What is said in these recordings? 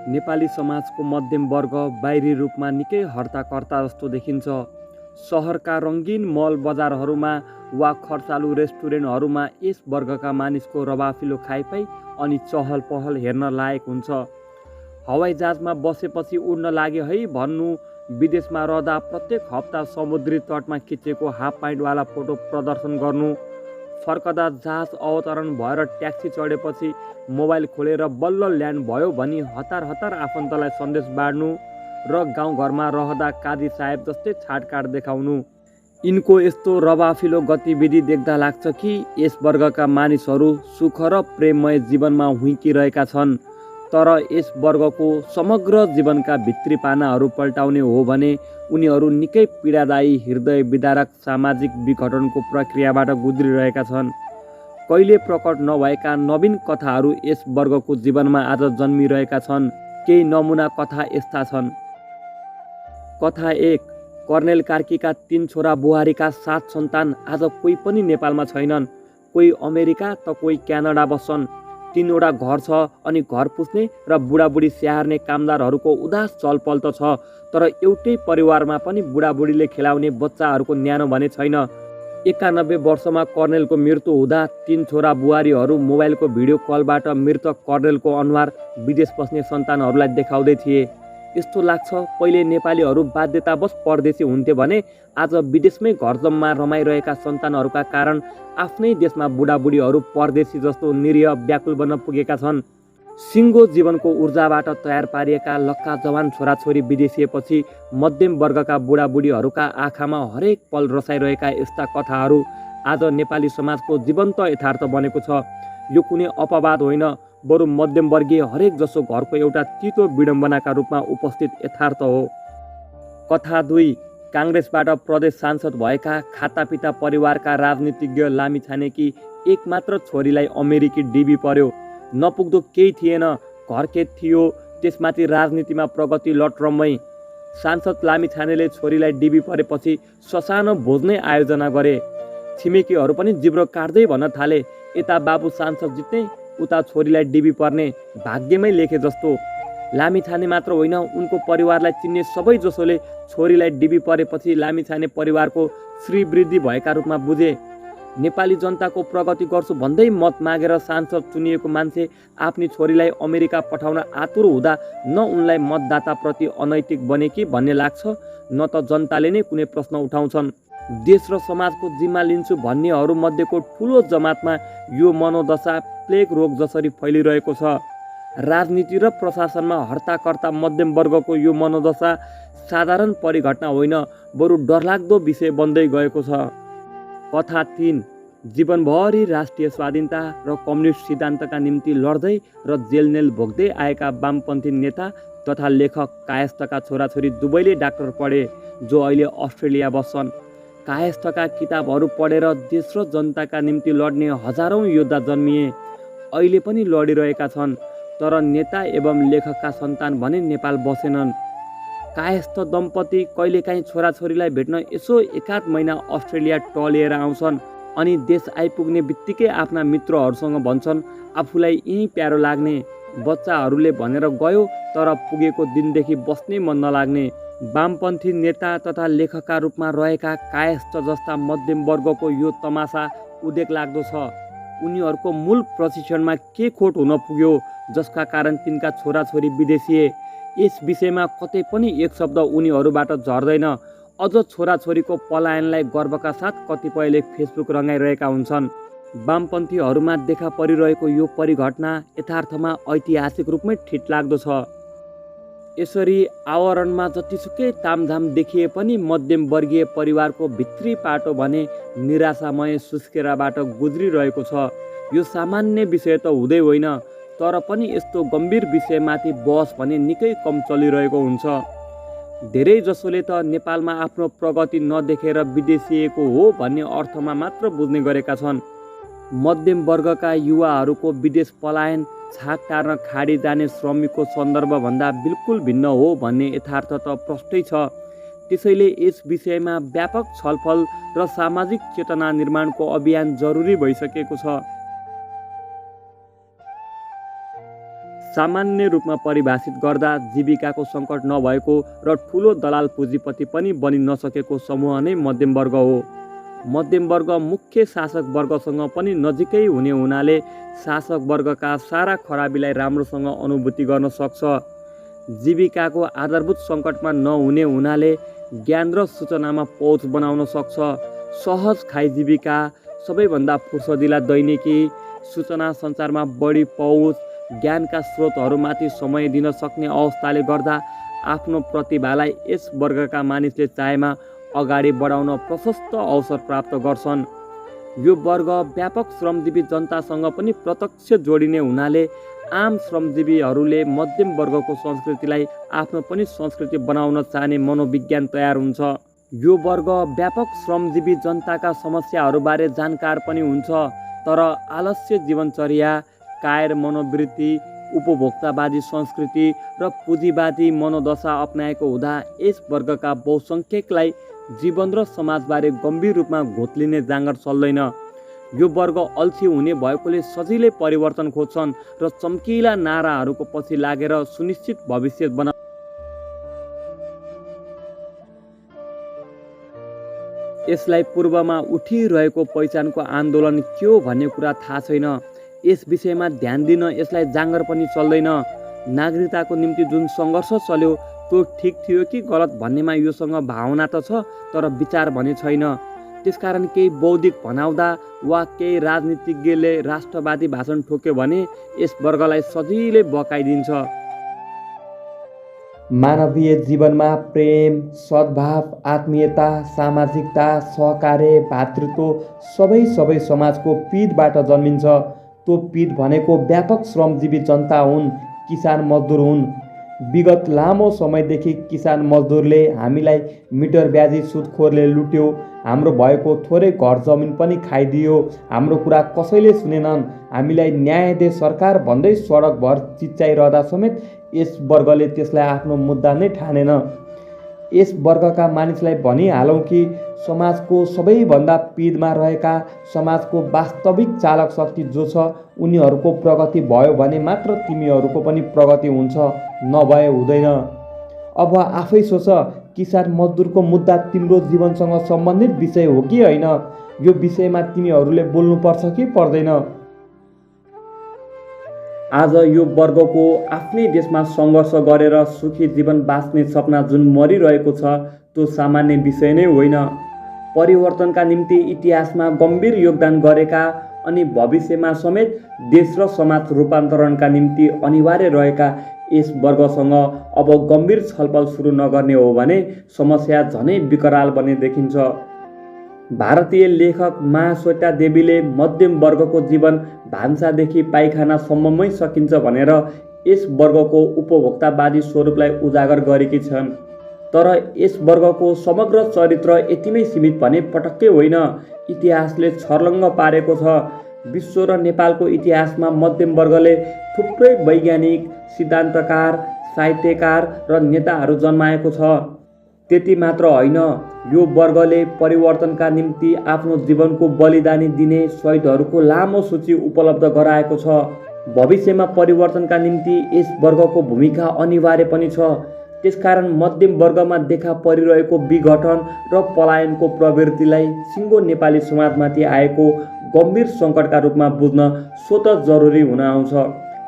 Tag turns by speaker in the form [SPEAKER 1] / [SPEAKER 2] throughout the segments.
[SPEAKER 1] नेपाली समाजको मध्यम वर्ग बाहिरी रूपमा निकै हर्ताकर्ता जस्तो देखिन्छ। सहरका रङ्गीन मल बजारहरूमा वा खर्चालु रेस्टुरेन्टहरूमा यस वर्गका मानिसको रवाफिलो खाइपाई अनि चहल पहल हेर्न लायक हुन्छ। हवाईजहाजमा बसेपछि उड्न लागे है भन्नु, विदेशमा रहँदा प्रत्येक हप्ता समुद्री तटमा खिचेको हाफ प्यान्टवाला फोटो प्रदर्शन गर्नु, फर्कदा जहाज अवतरण भएर ट्याक्सी चढेपछि मोबाइल खोलेर बल्ल ल्यान्ड भयो भनी हतार हतार आफन्तलाई सन्देश बाँड्नु र गाउँघरमा रहँदा काजी साहेब जस्तै छाटकाट देखाउनु, यिनको यस्तो रवाफिलो गतिविधि देख्दा लाग्छ कि यस वर्गका मानिसहरू सुख र प्रेममय जीवनमा हुइकिरहेका छन्। तर यस वर्गको समग्र जीवनका भित्री पानाहरू पल्टाउने हो भने उनीहरू निकै पीडादायी, हृदय विदारक सामाजिक विघटनको प्रक्रियाबाट गुज्रिरहेका छन्। कहिले प्रकट नभएका नवीन कथाहरू यस वर्गको जीवनमा आज जन्मिरहेका छन्। केही नमुना कथा यस्ता छन्। कथा 1। कर्नेल कार्कीका 3 छोरा बुहारीका 7 सन्तान आज कोही पनि नेपालमा छैनन्। कोही अमेरिका त कोही क्यानाडा बस्छन्। 3वटा घर छ अनि घर पुस्ने र बुढाबुढी स्याहार्ने कामदारहरूको उदास चलपल त छ, तर एउटै परिवारमा पनि बुढाबुढीले खेलाउने बच्चाहरूको न्यानो भने छैन। 91 वर्षमा कर्नेलको मृत्यु हुँदा 3 छोरा बुहारीहरू मोबाइलको भिडियो कलबाट मृतक कर्नेलको अनुहार विदेश बस्ने सन्तानहरूलाई देखाउँदै थिए। यस्तो लाग्छ पहिले नेपालीहरू बाध्यतावश परदेशी हुन्थे भने आज विदेशमै घर जम्मा रमाइरहेका सन्तानहरूका कारण आफ्नै देशमा बुढाबुढीहरू परदेशी जस्तो निरीह व्याकुल बन्न पुगेका छन्। सिङ्गो जीवनको ऊर्जाबाट तयार पारिएका लक्का जवान छोराछोरी विदेशिएपछि मध्यम वर्गका बुढाबुढीहरूका आँखामा हरेक पल रसाइरहेका यस्ता कथाहरू आज नेपाली समाजको जीवन्त यथार्थ बनेको छ। यो कुनै अपवाद होइन, बरु मध्यमवर्गीय हरेक जसो घरको एउटा तितो विडम्बनाका रूपमा उपस्थित यथार्थ हो। कथा 2। काङ्ग्रेसबाट प्रदेश सांसद भएका खातापिता परिवारका राजनीतिज्ञ लामिछानेकी एकमात्र छोरीलाई अमेरिकी डिबी पर्यो। नपुग्दो केही थिएन, घरखेत थियो, त्यसमाथि राजनीतिमा प्रगति लटरम्मै। सांसद लामिछानेले छोरीलाई डिबी परेपछि ससानो भोज नै आयोजना गरे। छिमेकीहरू पनि जिब्रो काट्दै भन्न थाले, यता बाबु सांसद जित्ने, उता छोरीलाई डिबी पर्ने, भाग्यमै लेखे जस्तो। लामिछाने मात्र होइन, उनको परिवारलाई चिन्ने सबै जसोले छोरीलाई डिबी परेपछि लामिछाने परिवारको श्रीवृद्धि भएका रूपमा बुझे। नेपाली जनताको प्रगति गर्छु भन्दै मत मागेर सांसद चुनिएको मान्छे आफ्नी छोरीलाई अमेरिका पठाउन आतुर हुँदा न उनलाई मतदाताप्रति अनैतिक बने कि भन्ने लाग्छ, न त जनताले नै कुनै प्रश्न उठाउँछन्। देश र समाजको जिम्मा लिन्छु भन्नेहरू मध्येको ठुलो जमातमा यो मनोदशा प्लेग रोग जसरी फैलिरहेको छ। राजनीति र प्रशासनमा हर्ताकर्ता मध्यम वर्गको यो मनोदशा साधारण परिघटना होइन, बरु डरलाग्दो विषय बन्दै गएको छ। कथा 3। जीवनभरि राष्ट्रिय स्वाधीनता र कम्युनिस्ट सिद्धान्तका निम्ति लड्दै र जेलनेल भोग्दै आएका वामपन्थी नेता तथा लेखक कायस्थका छोराछोरी दुवैले डाक्टर पढे, जो अहिले अस्ट्रेलिया बस्छन्। कायस्थका किताबहरू पढेर देश र जनताका निम्ति लड्ने हजारौं योद्धा जन्मिए, अहिले पनि लडिरहेका छन्, तर नेता एवं लेखकका सन्तान भने नेपाल बसेनन्। कायस्थ दम्पति कहिलेकाहीँ छोराछोरीलाई भेट्न यसो एकाध महिना अस्ट्रेलिया टलिएर आउँछन् अनि देश आइपुग्ने बित्तिकै आफ्ना मित्रहरूसँग भन्छन् आफूलाई यहीँ प्यारो लाग्ने। बच्चाहरूले भनेर गयो, तर पुगेको दिनदेखि बस्नै मन नलाग्ने। वामपन्थी नेता तथा लेखकका रूपमा रहेका कायस्थ जस्ता मध्यम वर्गको यो तमासा उदेक लाग्दो छ। उनीहरूको मूल प्रशिक्षणमा के खोट हुन पुग्यो जसका कारण तिनका छोराछोरी विदेशिए? यस विषयमा कतै पनि एक शब्द उनीहरूबाट झर्दैन। अझ छोराछोरीको पलायनलाई गर्वका साथ कतिपयले फेसबुक रङ्गाइरहेका हुन्छन्। वामपन्थीहरूमा देखा परिरहेको यो परिघटना यथार्थमा ऐतिहासिक रूपमै ठिट लाग्दो छ। यसरी आवरणमा जतिसुकै तामझाम देखिए पनि मध्यम वर्गीय परिवारको भित्री पाटो भने निराशामय सुस्केराबाट गुज्रिरहेको छ। यो सामान्य विषय त हुँदै होइन, तर पनि यस्तो गम्भीर विषयमाथि बहस भने निकै कम चलिरहेको हुन्छ। धेरै जसोले त नेपालमा आफ्नो प्रगति नदेखेर विदेशिएको हो भन्ने अर्थमा मात्र बुझ्ने गरेका छन्। मध्यम वर्गका युवाहरूको विदेश पलायन छाक टार्न खाडी जाने श्रमिकको सन्दर्भभन्दा बिल्कुल भिन्न हो भन्ने यथार्थ त प्रष्टै छ। त्यसैले यस विषयमा व्यापक छलफल र सामाजिक चेतना निर्माणको अभियान जरुरी भइसकेको छ। सामान्य रूपमा परिभाषित गर्दा जीविकाको सङ्कट नभएको र ठुलो दलाल पुँजीपति पनि बनि नसकेको समूह नै मध्यम वर्ग हो। मध्यम वर्ग मुख्य शासक वर्गसँग पनि नजिकै हुने हुनाले शासक वर्गका सारा खराबीलाई राम्रोसँग अनुभूति गर्न सक्छ। जीविकाको आधारभूत सङ्कटमा नहुने हुनाले ज्ञान र सूचनामा पहुँच बनाउन सक्छ। सहज खाइ जीविका, सबैभन्दा फुर्सदिला दैनिकी, सूचना सञ्चारमा बढी पहुँच, ज्ञानका स्रोतहरूमाथि समय दिन सक्ने अवस्थाले गर्दा आफ्नो प्रतिभालाई यस वर्गका मानिसले चाहेमा अगाडि बढाउन प्रशस्त अवसर प्राप्त गर्छन्। यो वर्ग व्यापक श्रमजीवी जनतासँग पनि प्रत्यक्ष जोडिने हुनाले आम श्रमजीवीहरूले मध्यम वर्गको संस्कृतिलाई आफ्नो पनि संस्कृति बनाउन चाहने मनोविज्ञान तयार हुन्छ। यो वर्ग व्यापक श्रमजीवी जनताका समस्याहरूबारे जानकार पनि हुन्छ, तर आलस्य जीवनचर्या, कायर मनोवृत्ति, उपभोक्तावादी संस्कृति र पुँजीवादी मनोदशा अपनाएको हुँदा यस वर्गका बहुसङ्ख्यकलाई जीवन र समाजबारे गम्भीर रूपमा घोत्लिने जाँगर चल्दैन। यो वर्ग अल्छी हुने भएकोले सजिलै परिवर्तन खोज्छन् र चम्किला नाराहरूको पछि लागेर सुनिश्चित भविष्य बना यसलाई पूर्वमा उठिरहेको पहिचानको आन्दोलन के हो भन्ने कुरा थाहा छैन। यस विषयमा ध्यान दिन यसलाई जाँगर पनि चल्दैन। नागरिकताको निम्ति जुन सङ्घर्ष चल्यो त्यो ठिक थियो कि गलत भन्नेमा योसँग भावना त छ, तर विचार भने छैन। त्यसकारण केही बौद्धिक भनाउँदा वा केही राजनीतिज्ञले राष्ट्रवादी भाषण ठोक्यो भने यस वर्गलाई सजिलै बकाइदिन्छ। मानवीय जीवनमा प्रेम, सद्भाव, आत्मीयता, सामाजिकता, सहकार्य, भातृत्व सबै समाजको पिँधबाट जन्मिन्छ। त्यो पिँध भनेको व्यापक श्रमजीवी जनता हुन्, किसान मजदुर हुन्। विगत लामो समयदेखि किसान मजदुरले हामीलाई मिटर ब्याजी सुदखोरले लुट्यो, हाम्रो भएको थोरै घर जमिन पनि खाइदियो, हाम्रो कुरा कसैले सुनेनन्, हामीलाई न्याय दे सरकार भन्दै सडकभर चिच्चाइरहँदा समेत यस वर्गले त्यसलाई आफ्नो मुद्दा नै ठानेन। यस वर्गका मानिसलाई भनिहालौँ कि समाजको सबैभन्दा पिँधमा रहेका समाजको वास्तविक चालक शक्ति जो छ उनीहरूको प्रगति भयो भने मात्र तिमीहरूको पनि प्रगति हुन्छ, नभए हुँदैन। अब आफै सोच, किसान मजदुरको मुद्दा तिम्रो जीवनसँग सम्बन्धित विषय हो कि होइन? यो विषयमा तिमीहरूले बोल्नुपर्छ कि पर्दैन? आज यो वर्गको आफ्नै देशमा सङ्घर्ष गरेर सुखी जीवन बाँच्ने सपना जुन मरिरहेको छ त्यो सामान्य विषय नै होइन। परिवर्तनका निम्ति इतिहासमा गम्भीर योगदान गरेका अनि भविष्यमा समेत देश र समाज रूपान्तरणका निम्ति अनिवार्य रहेका यस वर्गसँग अब गम्भीर छलफल सुरु नगर्ने हो भने समस्या झनै विकराल बन्ने देखिन्छ। भारतीय लेखक महाश्वेता देवीले मध्यम वर्गको जीवन भान्सादेखि पाइखानासम्ममै सकिन्छ भनेर यस वर्गको उपभोक्तावादी स्वरूपलाई उजागर गरेकी छन्। तर यस वर्गको समग्र चरित्र यतिमै सीमित भने पटक्कै होइन। इतिहासले छर्लङ्ग पारेको छ। विश्व र नेपालको इतिहासमा मध्यम वर्गले थुप्रै वैज्ञानिक, सिद्धान्तकार, साहित्यकार र नेताहरू जन्माएको छ। त्यति मात्र होइन, यो वर्गले परिवर्तनका निम्ति आफ्नो जीवनको बलिदानी दिने शहीदहरूको लामो सूची उपलब्ध गराएको छ। भविष्यमा परिवर्तनका निम्ति यस वर्गको भूमिका अनिवार्य पनि छ। त्यसकारण मध्यम वर्गमा देखा परिरहेको विघटन र पलायनको प्रवृत्तिलाई सिङ्गो नेपाली समाजमाथि आएको गम्भीर सङ्कटका रूपमा बुझ्न स्वतः जरुरी हुन आउँछ।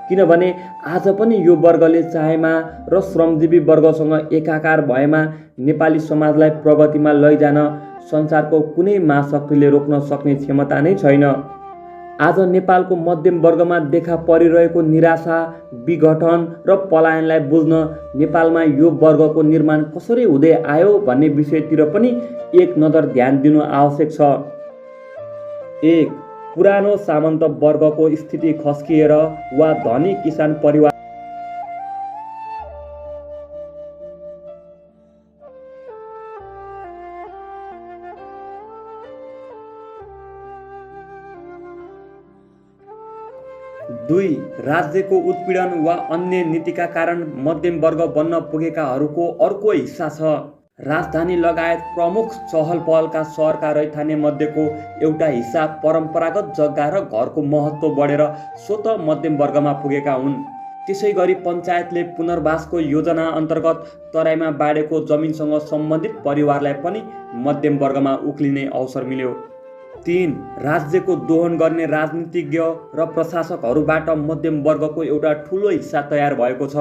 [SPEAKER 1] किनभने आज पनि यो वर्गले चाहेमा र श्रमजीवी वर्गसँग एकाकार भएमा नेपाली समाजलाई प्रगतिमा लैजान संसारको कुनै महाशक्तिले रोक्न सक्ने क्षमता नै छैन। आज नेपालको मध्यम वर्गमा देखा परिरहेको निराशा, विघटन र पलायनलाई बुझ्न नेपालमा यो वर्गको निर्माण कसरी हुँदै आयो भन्ने विषयतिर पनि एक नजर ध्यान दिनु आवश्यक छ। 1. पुरानो सामन्त वर्गको स्थिति खस्किएर वा धनी किसान परिवार 2. राज्यको उत्पीडन वा अन्य नीतिका कारण मध्यम वर्ग बन्न पुगेकाहरूको अर्को हिस्सा छ। राजधानी लगायत प्रमुख चहल पहलका सहरका रैथाने मध्येको एउटा हिस्सा परम्परागत जग्गा र घरको महत्त्व बढेर स्वतः मध्यम वर्गमा पुगेका हुन्। त्यसै गरी पञ्चायतले पुनर्वासको योजना अन्तर्गत तराईमा बाँडेको जमिनसँग सम्बन्धित परिवारलाई पनि मध्यम वर्गमा उक्लिने अवसर मिल्यो। 3. राज्यको दोहन गर्ने राजनीतिज्ञ र प्रशासकहरूबाट मध्यम वर्गको एउटा ठुलो हिस्सा तयार भएको छ।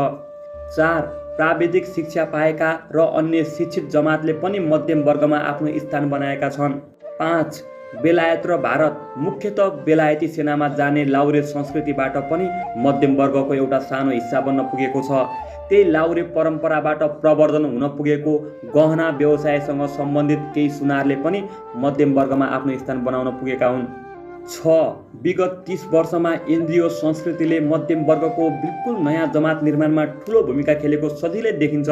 [SPEAKER 1] 4. प्राविधिक शिक्षा पाएका र अन्य शिक्षित जमातले पनि मध्यम वर्गमा आफ्नो स्थान बनाएका छन्। 5. बेलायत र भारत, मुख्यतः बेलायती सेनामा जाने लाउरे संस्कृतिबाट पनि मध्यम वर्गको एउटा सानो हिस्सा बन्न पुगेको छ। त्यही लाउरे परम्पराबाट प्रवर्धन हुन पुगेको गहना व्यवसायसँग सम्बन्धित केही सुनारले पनि मध्यम वर्गमा आफ्नो स्थान बनाउन पुगेका हुन्। 6. विगत 30 वर्षमा एनजिओ संस्कृतिले मध्यम वर्गको बिल्कुल नयाँ जमात निर्माणमा ठुलो भूमिका खेलेको सजिलै देखिन्छ।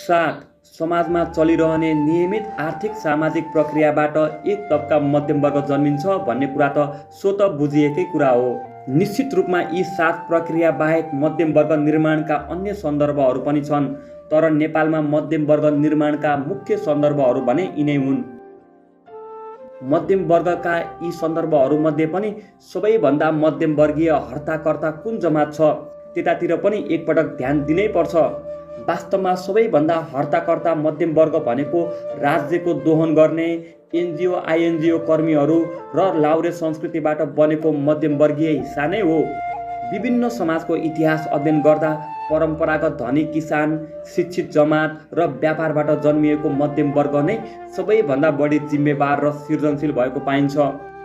[SPEAKER 1] 7. समाजमा चलिरहने नियमित आर्थिक सामाजिक प्रक्रियाबाट एक तबका मध्यम वर्ग जन्मिन्छ भन्ने कुरा त स्वत बुझिएकै कुरा हो। निश्चित रूपमा यी 7 प्रक्रिया बाहेक मध्यम वर्ग निर्माणका अन्य सन्दर्भहरू पनि छन्, तर नेपालमा मध्यम वर्ग निर्माणका मुख्य सन्दर्भहरू भने यिनै हुन्। मध्यम वर्गका यी सन्दर्भहरूमध्ये पनि सबैभन्दा मध्यम वर्गीय हर्ताकर्ता कुन जमात छ त्यतातिर पनि एकपटक ध्यान दिनै पर्छ। वास्तवमा सबैभन्दा हर्ताकर्ता मध्यम वर्ग भनेको राज्यको दोहन गर्ने एनजिओ आइएनजिओ कर्मीहरू र लाउरे संस्कृतिबाट बनेको मध्यम वर्गीय हिस्सा नै हो। विभिन्न समाजको इतिहास अध्ययन गर्दा परम्परागत धनी किसान, शिक्षित जमात र व्यापारबाट जन्मिएको मध्यम वर्ग नै सबैभन्दा बढी जिम्मेवार र सृजनशील भएको पाइन्छ।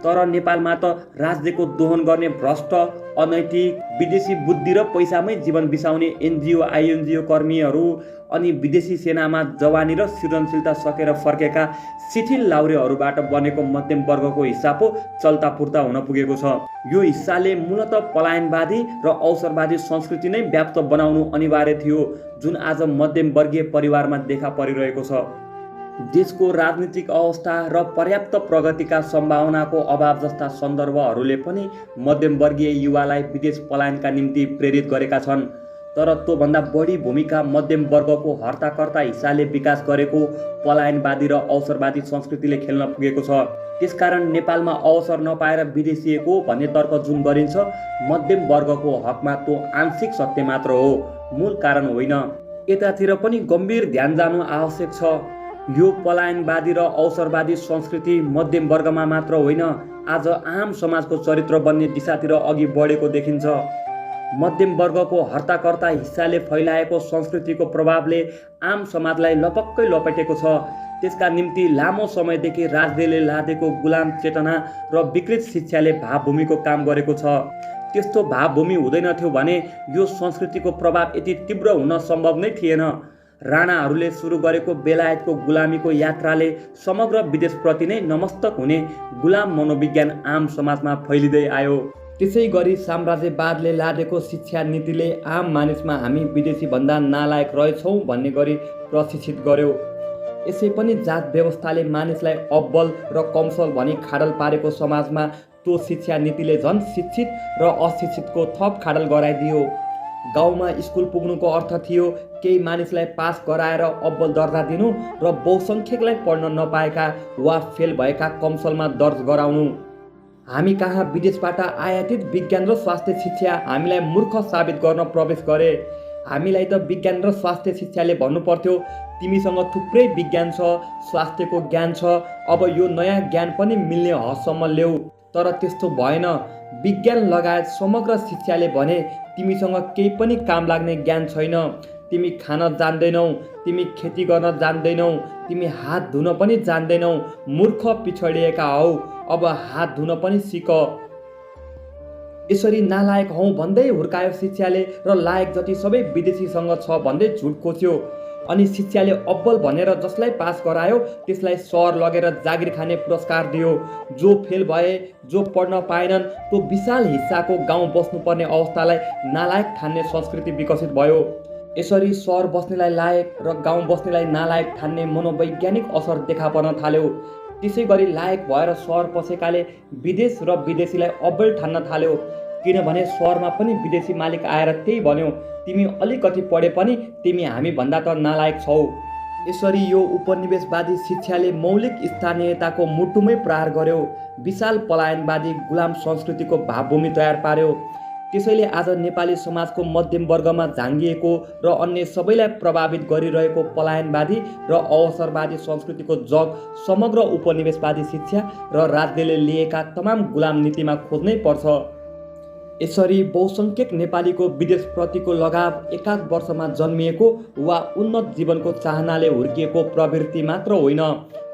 [SPEAKER 1] तर नेपालमा त राज्यको दोहन गर्ने भ्रष्ट, अनैतिक, विदेशी बुद्धि र पैसामै जीवन बिसाउने एनजिओ आइएनजिओ कर्मीहरू अनि विदेशी सेनामा जवानी र सृजनशीलता सकेर फर्केका शिथिल लाउरेहरूबाट बनेको मध्यम वर्गको हिस्सा पो चल्ता पुर्ता हुन पुगेको छ। यो हिस्साले मूलत पलायनवादी र अवसरवादी संस्कृति नै व्याप्त बनाउनु अनिवार्य थियो, जुन आज मध्यम वर्गीय परिवारमा देखा परिरहेको छ। देशको राजनीतिक अवस्था र पर्याप्त प्रगतिका सम्भावनाको अभाव जस्ता सन्दर्भहरूले पनि मध्यम वर्गीय युवालाई विदेश पलायनका निम्ति प्रेरित गरेका छन्। तर त्योभन्दा बढी भूमिका मध्यम वर्गको हर्ताकर्ता हिस्साले विकास गरेको पलायनवादी र अवसरवादी संस्कृतिले खेल्न पुगेको छ। त्यसकारण नेपालमा अवसर नपाएर विदेशिएको भन्ने तर्क जुन गरिन्छ, मध्यम वर्गको हकमा त्यो आंशिक सत्य मात्र हो, मूल कारण होइन। यतातिर पनि गम्भीर ध्यान जानु आवश्यक छ। यो पलायनवादी र अवसरवादी संस्कृति मध्यम वर्गमा मात्र होइन, आज आम समाजको चरित्र बन्ने दिशातिर अघि बढेको देखिन्छ। मध्यम वर्गको हर्ताकर्ता हिस्साले फैलाएको संस्कृतिको प्रभावले आम समाजलाई लपक्कै लपेटेको छ। त्यसका निम्ति लामो समयदेखि राज्यले लादेको गुलाम चेतना र विकृत शिक्षाले भावभूमिको काम गरेको छ। त्यस्तो भावभूमि हुँदैनथ्यो भने यो संस्कृतिको प्रभाव यति तीव्र हुन सम्भव नै थिएन। राणाहरूले सुरु गरेको बेलायतको गुलामीको यात्राले समग्र विदेशप्रति नै नमस्तक हुने गुलाम मनोविज्ञान आम समाजमा फैलिँदै आयो। त्यसै गरी साम्राज्यवादले लादेको शिक्षा नीतिले आम मानिसमा हामी विदेशी भन्दा नालायक रहेछौँ भन्ने गरी प्रशिक्षित गर्यो। यसै पनि जात व्यवस्थाले मानिसलाई अब्बल र कमसल भनी खाडल पारेको समाजमा त्यो शिक्षा नीतिले झन् शिक्षित र अशिक्षितको थप खाडल गराइदियो। गाउँमा स्कुल पुग्नुको अर्थ थियो केही मानिसलाई पास गराएर अब्बल दर्जा दिनु र बहुसङ्ख्यकलाई पढ्न नपाएका वा फेल भएका कमसलमा दर्ज गराउनु। हामी कहाँ विदेशबाट आयातित विज्ञान र स्वास्थ्य शिक्षा हामीलाई मूर्ख साबित गर्न प्रवेश गरे। हामीलाई त विज्ञान र स्वास्थ्य शिक्षाले भन्नु पर्थ्यो तिमीसँग थुप्रै विज्ञान छ, स्वास्थ्यको ज्ञान छ, अब यो नयाँ ज्ञान पनि मिल्ने हदसम्म ल्याऊ। तर त्यस्तो भएन। विज्ञान लगायत समग्र शिक्षाले भने तिमीसँग केही पनि काम लाग्ने ज्ञान छैन, तिमी खान जान्दैनौ, तिमी खेती गर्न जान्दैनौ, तिमी हात धुन पनि जान्दैनौ, मूर्ख पिछडिएका हौ, अब हात धुन पनि सिक। यसरी नालायक हौ भन्दै हुर्कायो शिक्षाले र लायक जति सबै विदेशीसँग छ भन्दै झुट खोच्यो। अनि शिक्षाले अब्बल भनेर जसलाई पास गरायो त्यसलाई सहर लगेर जागिर खाने पुरस्कार दियो। जो फेल भए, जो पढ्न पाएनन्, त्यो विशाल हिस्साको गाउँ बस्नुपर्ने अवस्थालाई नालायक ठान्ने संस्कृति विकसित भयो। यसरी सहर बस्नेलाई लायक र गाउँ बस्नेलाई नालायक ठान्ने मनोवैज्ञानिक असर देखा पर्न थाल्यो। त्यसै गरी लायक भएर सहर पसेकाले विदेश र विदेशीलाई अब्बल ठान्न थाल्यो, किनभने सहरमा पनि विदेशी मालिक आएर त्यही भन्यो, तिमी अलिकति पढे पनि तिमी हामी भन्दा त नालायक छौ। यसरी यो उपनिवेशवादी शिक्षाले मौलिक स्थानीयताको मुटुमै प्रहार गर्यो, विशाल पलायनवादी गुलाम संस्कृतिको भावभूमि तयार पार्यो। त्यसैले आज नेपाली समाजको मध्यम वर्गमा झाँगिएको र अन्य सबैलाई प्रभावित गरिरहेको पलायनवादी र अवसरवादी संस्कृतिको जग समग्र उपनिवेशवादी शिक्षा र राज्यले लिएका तमाम गुलाम नीतिमा खोज्नै पर्छ। यसरी बहुसङ्ख्यक नेपालीको विदेशप्रतिको लगाव एकाध वर्षमा जन्मिएको वा उन्नत जीवनको चाहनाले हुर्किएको प्रवृत्ति मात्र होइन,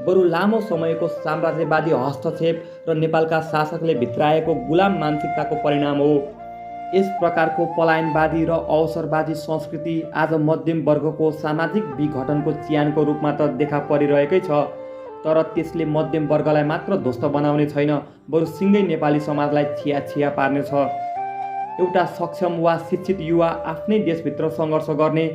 [SPEAKER 1] बरु लामो समयको साम्राज्यवादी हस्तक्षेप र नेपालका शासकले भित्राएको गुलाम मानसिकताको परिणाम हो। यस प्रकारको पलायनवादी र अवसरवादी संस्कृति आज मध्यम वर्गको सामाजिक विघटनको चिहानको रूपमा त देखा परिरहेकै छ, तर त्यसले मध्यम वर्गलाई मात्र ध्वस्त बनाउने छैन, बरु सिँगै नेपाली समाजलाई छिया पार्ने छ। एउटा सक्षम वा शिक्षित युवा आफ्नै देशभित्र सङ्घर्ष गर्ने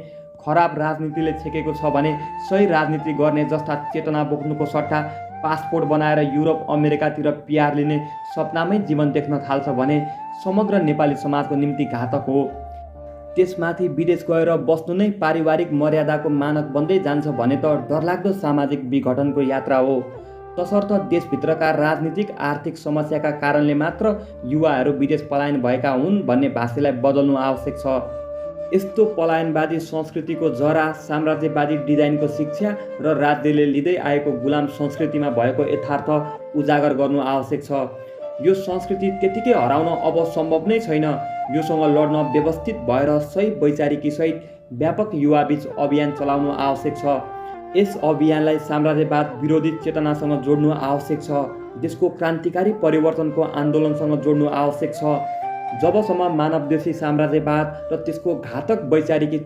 [SPEAKER 1] खराब राजनीतिले छेकेको छ भने सही राजनीति गर्ने जस्ता चेतना बोक्नुको सट्टा पासपोर्ट बनाएर युरोप अमेरिकातिर पिआर लिने सपनामै जीवन देख्न थाल्छ भने समग्र नेपाली समाजको निम्ति घातक हो। त्यसमाथि विदेश गएर बस्नु नै पारिवारिक मर्यादाको मानक बन्दै जान्छ भने त डरलाग्दो सामाजिक विघटनको यात्रा हो। तसर्थ देशभित्रका राजनीतिक आर्थिक समस्याका कारणले मात्र युवाहरू विदेश पलायन भएका हुन् भन्ने भाष्यलाई बदल्नु आवश्यक छ। यस्तो पलायनवादी संस्कृतिको जरा साम्राज्यवादी डिजाइनको शिक्षा र राज्यले लिँदै आएको गुलाम संस्कृतिमा भएको यथार्थ उजागर गर्नु आवश्यक छ। यो संस्कृति त्यतिकै हराउन अब सम्भव नै छैन। योसँग लड्न व्यवस्थित भएर सही वैचारिकीसहित व्यापक युवाबीच अभियान चलाउनु आवश्यक छ। यस अभियानलाई साम्राज्यवाद विरोधी चेतनासँग जोड्नु आवश्यक छ। देशको क्रान्तिकारी परिवर्तनको आन्दोलनसँग जोड्नु आवश्यक छ। जबसम्म मानवदेशी साम्राज्यवाद र त्यसको घातक वैचारिकी